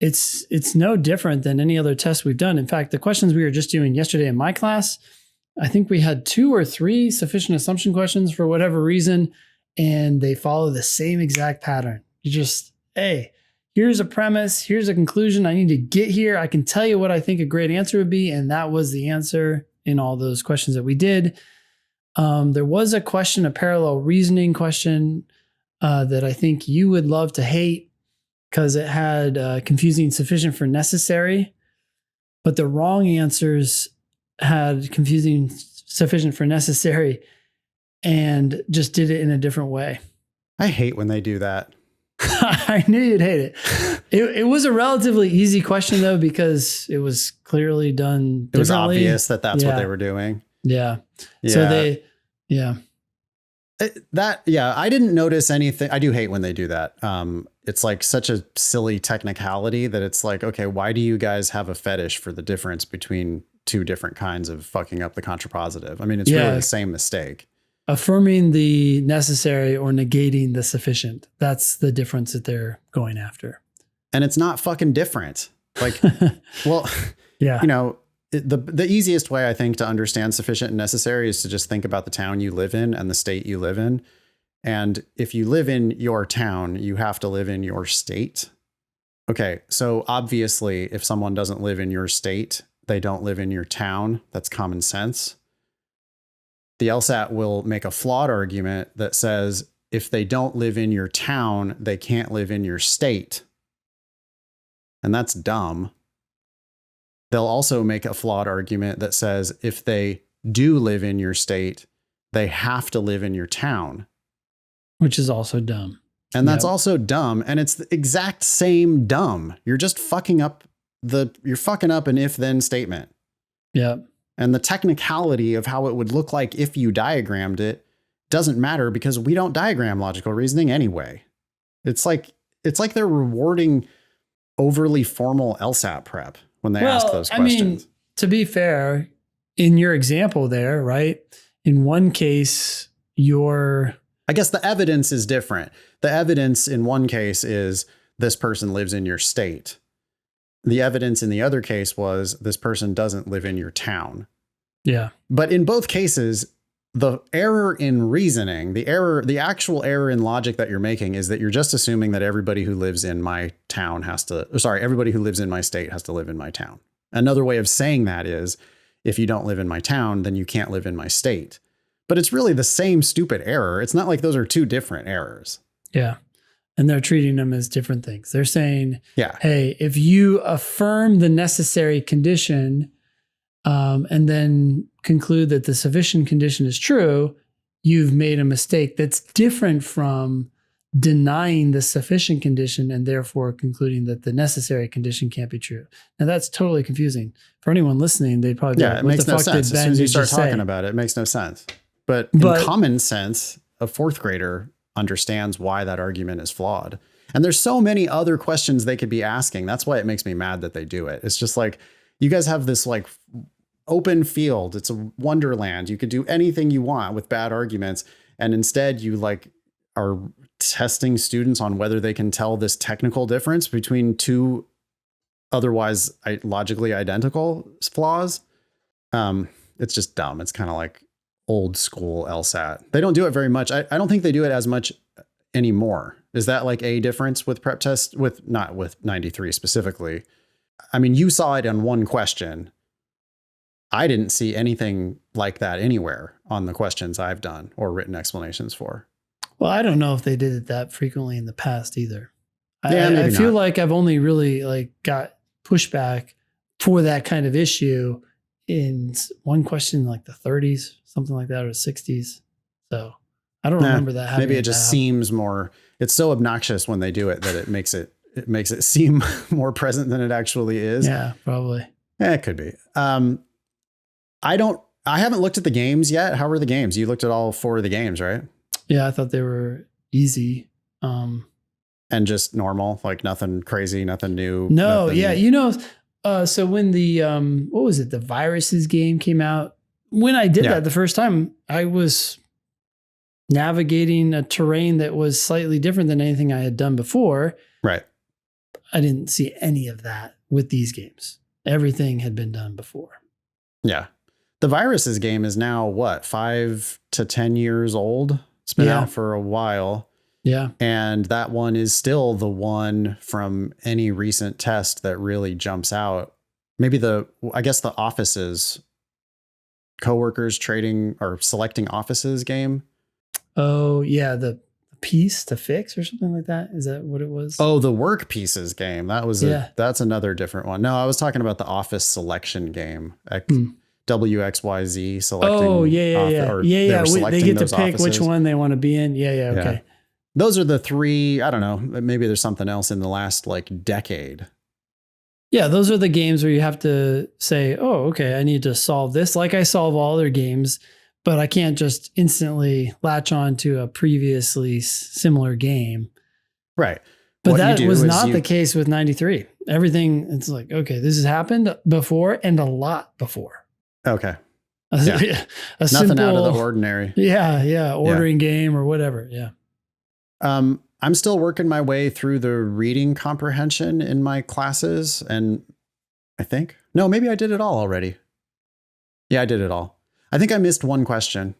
it's no different than any other test we've done. In fact, the questions we were just doing yesterday in my class, I think we had 2 or 3 sufficient assumption questions for whatever reason, and they follow the same exact pattern. You just, hey, here's a premise, here's a conclusion. I need to get here. I can tell you what I think a great answer would be, and that was the answer in all those questions that we did. There was a question, a parallel reasoning question that I think you would love to hate because it had confusing sufficient for necessary, but the wrong answers had confusing sufficient for necessary and just did it in a different way. I hate when they do that. I knew you'd hate it. It was a relatively easy question though, because it was clearly done differently. It was obvious that that's what they were doing. Yeah. So I didn't notice anything. I do hate when they do that. It's like such a silly technicality that it's like, okay, why do you guys have a fetish for the difference between 2 different kinds of fucking up the contrapositive? I mean, it's really the same mistake. Affirming the necessary or negating the sufficient. That's the difference that they're going after. And it's not fucking different. Like, well, yeah. The easiest way I think to understand sufficient and necessary is to just think about the town you live in and the state you live in. And if you live in your town, you have to live in your state. Okay. So obviously if someone doesn't live in your state, they don't live in your town. That's common sense. The LSAT will make a flawed argument that says if they don't live in your town, they can't live in your state. And that's dumb. They'll also make a flawed argument that says if they do live in your state, they have to live in your town. Which is also dumb. And that's also dumb. And it's the exact same dumb. You're just fucking up an if-then statement. Yeah. And the technicality of how it would look like if you diagrammed it doesn't matter because we don't diagram logical reasoning anyway. It's like they're rewarding overly formal LSAT prep when they ask those questions. I mean, to be fair, in your example there, right? In one case, I guess the evidence is different. The evidence in one case is this person lives in your state. The evidence in the other case was this person doesn't live in your town. Yeah. But in both cases, the error in reasoning, the actual error in logic that you're making is that you're just assuming that everybody who lives in my town everybody who lives in my state has to live in my town. Another way of saying that is if you don't live in my town, then you can't live in my state. But it's really the same stupid error. It's not like those are 2 different errors. Yeah. And they're treating them as different things. They're saying, hey, if you affirm the necessary condition and then conclude that the sufficient condition is true, you've made a mistake that's different from denying the sufficient condition and therefore concluding that the necessary condition can't be true. Now, that's totally confusing. For anyone listening, they'd probably be like, it makes no sense. As soon as you start talking about it, it makes no sense. But in common sense, a 4th grader understands why that argument is flawed. And there's so many other questions they could be asking. That's why it makes me mad that they do it. It's just like, you guys have this like open field. It's a wonderland. You could do anything you want with bad arguments. And instead you like are testing students on whether they can tell this technical difference between 2 otherwise logically identical flaws. It's just dumb. It's kind of like old school LSAT. They don't do it very much. I don't think they do it as much anymore. Is that like a difference with PrepTest not with 93 specifically? I mean, you saw it in one question. I didn't see anything like that anywhere on the questions I've done or written explanations for. Well, I don't know if they did it that frequently in the past either. Yeah, I feel not. like I've only really like got pushback for that kind of issue in one question, like the 30s, something like that, or 60s. So I don't remember that happening. Maybe it just seems more, it's so obnoxious when they do it that it makes it seem more present than it actually is. Yeah, probably. Yeah, it could be. I haven't looked at the games yet. How were the games? You looked at all 4 of the games, right? Yeah, I thought they were easy. And just normal, like nothing crazy, nothing new. No, nothing. yeah. So when the, what was it? The viruses game came out. When I did that the first time, I was navigating a terrain that was slightly different than anything I had done before. Right. I didn't see any of that with these games. Everything had been done before. Yeah. The viruses game is now what, 5 to 10 years old? It's been out for a while. Yeah. And that one is still the one from any recent test that really jumps out. Maybe I guess the offices, coworkers trading or selecting offices game. Oh, yeah. The piece to fix or something like that. Is that what it was? Oh, the work pieces game. That's another different one. No, I was talking about the office selection game. WXYZ selecting. Oh, yeah. They get to pick offices. which one they want to be in. Yeah. Okay. Yeah. Those are the 3. I don't know. Maybe there's something else in the last like decade. Yeah, those are the games where you have to say, oh, okay, I need to solve this like I solve all other games, but I can't just instantly latch on to a previously similar game. Right. But that was not the case with 93. Everything, it's like, okay, this has happened before and a lot before. Okay. Nothing out of the ordinary. Yeah. Ordering game or whatever. Yeah. I'm still working my way through the reading comprehension in my classes. And maybe I did it all already. Yeah, I did it all. I think I missed one question.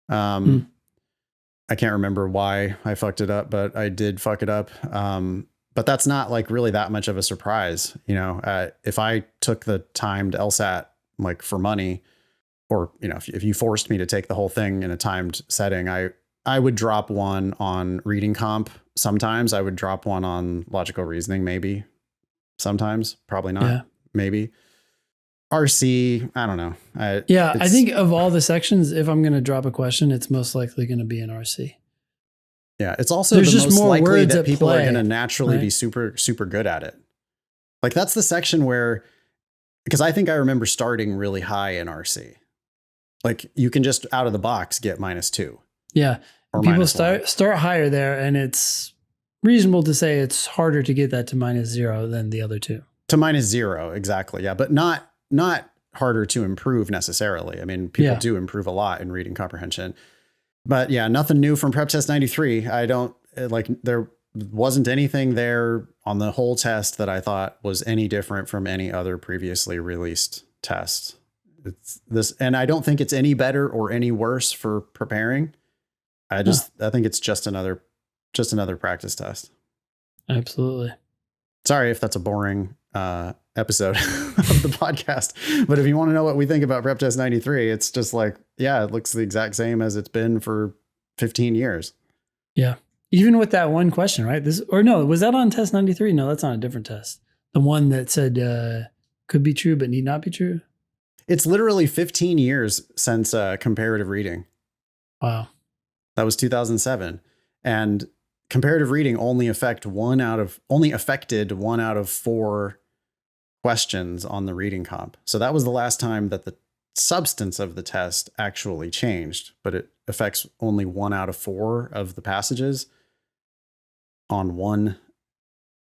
I can't remember why I fucked it up, but I did fuck it up. But that's not like really that much of a surprise. If I took the timed LSAT like for money, or, if you forced me to take the whole thing in a timed setting, I would drop one on reading comp. Sometimes I would drop one on logical reasoning. Maybe sometimes, probably not. Yeah. Maybe RC. I don't know. I think of all the sections, if I'm going to drop a question, it's most likely going to be an RC. Yeah. It's also There's the just most more likely words that at people play, are going to naturally right? be super, super good at it. Like that's the section where, because I think I remember starting really high in RC. Like you can just out of the box get -2. Yeah. Or people -1. start higher there, and it's reasonable to say it's harder to get that to -0 than the other two. To -0, exactly. Yeah, but not harder to improve necessarily. I mean, people do improve a lot in reading comprehension. But yeah, nothing new from PrepTest 93. There wasn't anything there on the whole test that I thought was any different from any other previously released test. And I don't think it's any better or any worse for preparing. I think it's just another practice test. Absolutely. Sorry if that's a boring episode of the podcast, but if you want to know what we think about PrepTest 93, it's just like, it looks the exact same as it's been for 15 years. Yeah. Even with that one question, right? Was that on test 93? No, that's on a different test. The one that said could be true, but need not be true. It's literally 15 years since comparative reading. Wow. That was 2007. And comparative reading only affected 1 out of 4 questions on the reading comp. So that was the last time that the substance of the test actually changed, but it affects only 1 out of 4 of the passages on 1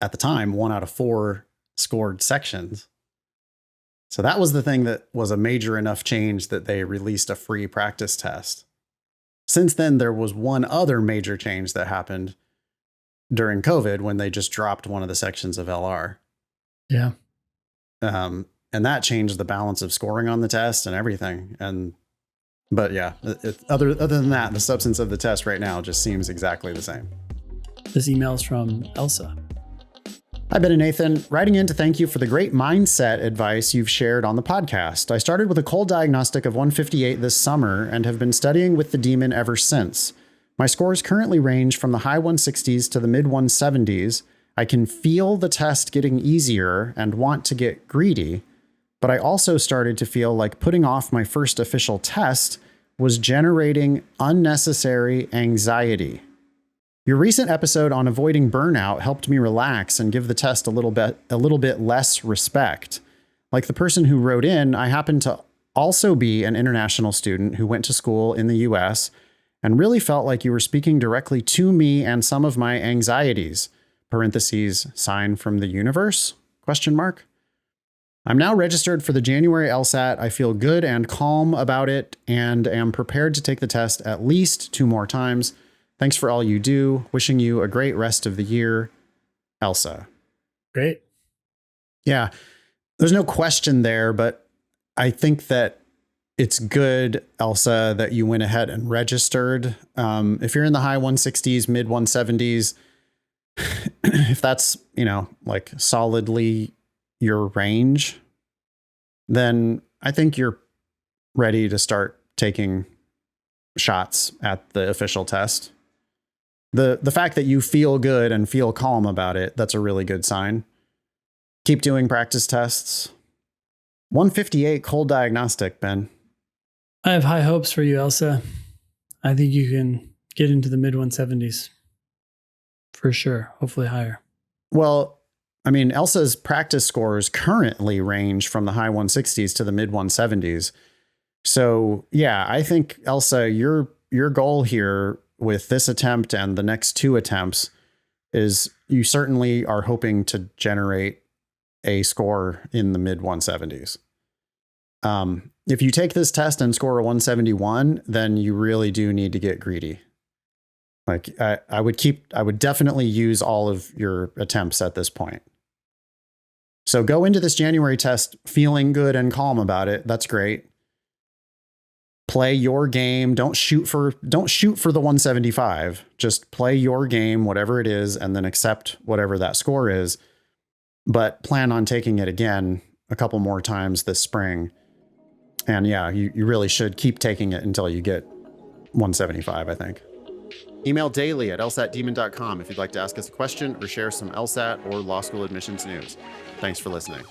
out of 4 scored sections. So that was the thing that was a major enough change that they released a free practice test. Since then, there was one other major change that happened during COVID when they just dropped one of the sections of LR. Yeah. And that changed the balance of scoring on the test and everything. But yeah, other than that, the substance of the test right now just seems exactly the same. This email is from Elsa. Hi, Ben and Nathan. Writing in to thank you for the great mindset advice you've shared on the podcast. I started with a cold diagnostic of 158 this summer and have been studying with the demon ever since. My scores currently range from the high 160s to the mid 170s. I can feel the test getting easier and want to get greedy, but I also started to feel like putting off my first official test was generating unnecessary anxiety. Your recent episode on avoiding burnout helped me relax and give the test a little bit less respect. Like the person who wrote in, I happen to also be an international student who went to school in the US and really felt like you were speaking directly to me and some of my anxieties. Parentheses, sign from the universe? Question mark. I'm now registered for the January LSAT. I feel good and calm about it and am prepared to take the test at least 2 more times. Thanks for all you do. Wishing you a great rest of the year, Elsa. Great. Yeah, there's no question there, but I think that it's good, Elsa, that you went ahead and registered. If you're in the high 160s, mid 170s, if that's, like solidly your range, then I think you're ready to start taking shots at the official test. The fact that you feel good and feel calm about it, that's a really good sign. Keep doing practice tests. 158 cold diagnostic, Ben. I have high hopes for you, Elsa. I think you can get into the mid 170s. For sure. Hopefully higher. Well, I mean, Elsa's practice scores currently range from the high 160s to the mid 170s. So yeah, I think, Elsa, your goal here with this attempt and the next 2 attempts is you certainly are hoping to generate a score in the mid 170s. If you take this test and score a 171, then you really do need to get greedy. Like I would definitely use all of your attempts at this point. So go into this January test feeling good and calm about it. That's great. Play your game. Don't shoot for the 175. Just play your game, whatever it is, and then accept whatever that score is. But plan on taking it again a couple more times this spring. And yeah, you really should keep taking it until you get 175, I think. Email daily at lsatdemon.com if you'd like to ask us a question or share some LSAT or law school admissions news. Thanks for listening.